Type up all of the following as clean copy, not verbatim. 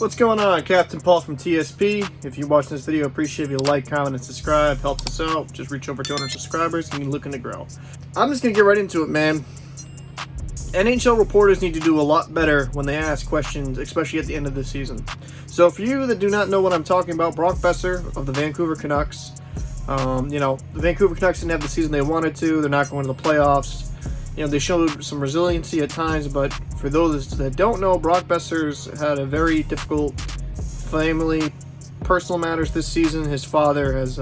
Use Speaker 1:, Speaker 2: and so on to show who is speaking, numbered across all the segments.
Speaker 1: What's going on? Captain Paul from TSP. If you're watching this video, appreciate if you like, comment, and subscribe. Helps us out. Just reach over 200 subscribers and you're looking to grow. I'm just going to get right into it, man. NHL reporters need to do a lot better when they ask questions, especially at the end of the season. So for you that do not know what I'm talking about, Brock Boeser of the Vancouver Canucks. The Vancouver Canucks didn't have the season they wanted to. They're not going to the playoffs. They showed some resiliency at times, but for those that don't know, Brock Boeser's had a very difficult family, personal matters this season. His father has,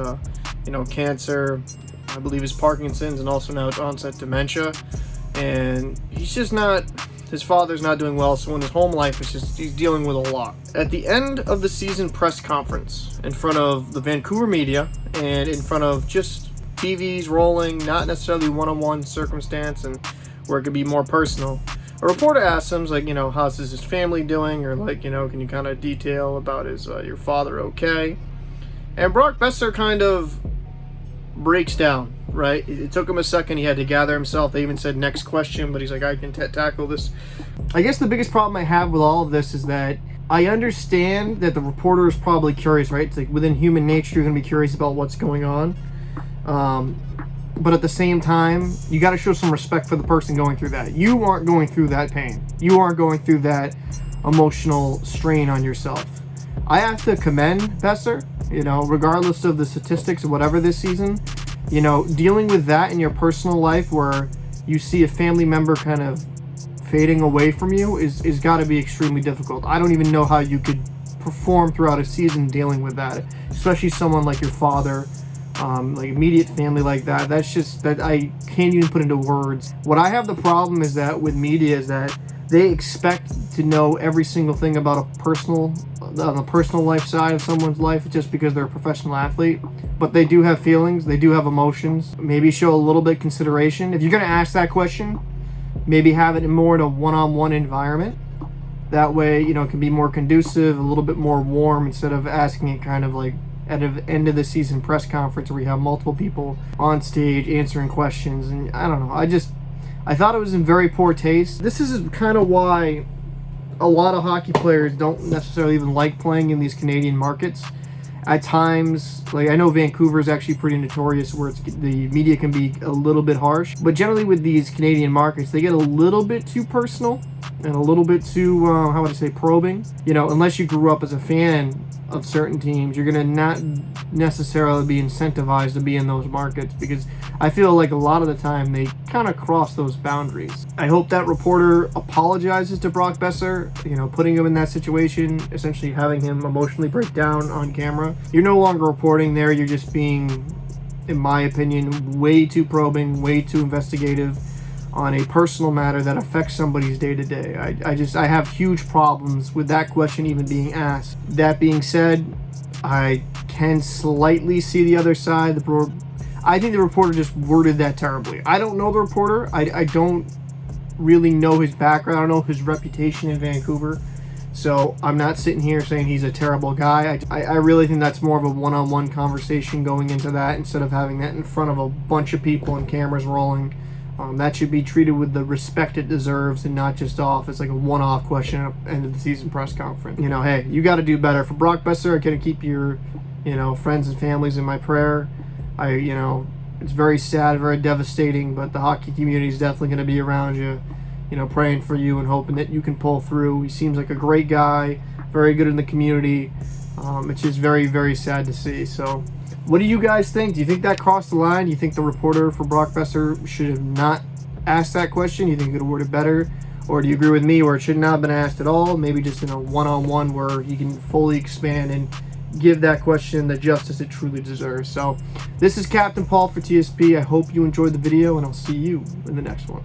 Speaker 1: cancer, I believe his Parkinson's, and also now onset dementia. And his father's not doing well, so in his home life, he's dealing with a lot. At the end of the season press conference, in front of the Vancouver media, and in front of just TVs rolling, not necessarily one-on-one circumstance, and where it could be more personal, a reporter asks him, how's his family doing, or can you kind of detail about your father okay? And Brock Boeser kind of breaks down, right? It took him a second. He had to gather himself. They even said next question, but he's like, I can tackle this. I guess the biggest problem I have with all of this is that I understand that the reporter is probably curious, right? It's like within human nature, you're going to be curious about what's going on. But at the same time, you got to show some respect for the person going through that. You aren't going through that pain. You aren't going through that emotional strain on yourself. I have to commend Boeser, regardless of the statistics or whatever this season, dealing with that in your personal life where you see a family member kind of fading away from you is got to be extremely difficult. I don't even know how you could perform throughout a season dealing with that, especially someone like your father. Immediate family like that. That's just that I can't even put into words. What I have the problem is that with media is that they expect to know every single thing about on the personal life side of someone's life just because they're a professional athlete. But they do have feelings. They do have emotions. Maybe show a little bit of consideration. If you're going to ask that question, maybe have it more in a one-on-one environment. That way, it can be more conducive, a little bit more warm instead of asking it kind of like at the end of the season press conference where you have multiple people on stage answering questions. And I don't know, I thought it was in very poor taste. This is kind of why a lot of hockey players don't necessarily even like playing in these Canadian markets. At times, I know Vancouver is actually pretty notorious where the media can be a little bit harsh, but generally with these Canadian markets, they get a little bit too personal and a little bit too, probing. Unless you grew up as a fan of certain teams, you're going to not necessarily be incentivized to be in those markets, because I feel like a lot of the time they kind of cross those boundaries. I hope that reporter apologizes to Brock Boeser, putting him in that situation, essentially having him emotionally break down on camera. You're no longer reporting there, you're just being, in my opinion, way too probing, way too investigative on a personal matter that affects somebody's day-to-day. I have huge problems with that question even being asked. That being said, I can slightly see the other side. I think the reporter just worded that terribly. I don't know the reporter. I don't really know his background. I don't know his reputation in Vancouver. So I'm not sitting here saying he's a terrible guy. I really think that's more of a one-on-one conversation going into that instead of having that in front of a bunch of people and cameras rolling. That should be treated with the respect it deserves and not just off as like a one-off question at the end of the season press conference. Hey, you got to do better. For Brock Boeser, I'm going to keep your, friends and families in my prayer. It's very sad, very devastating, but the hockey community is definitely going to be around you, praying for you and hoping that you can pull through. He seems like a great guy, very good in the community. It's just very, very sad to see. So what do you guys think? Do you think that crossed the line? Do you think the reporter for Brock Boeser should have not asked that question? Do you think it could have worded better? Or do you agree with me where it should not have been asked at all? Maybe just in a one-on-one where he can fully expand and give that question the justice it truly deserves. So this is Captain Paul for TSP. I hope you enjoyed the video, and I'll see you in the next one.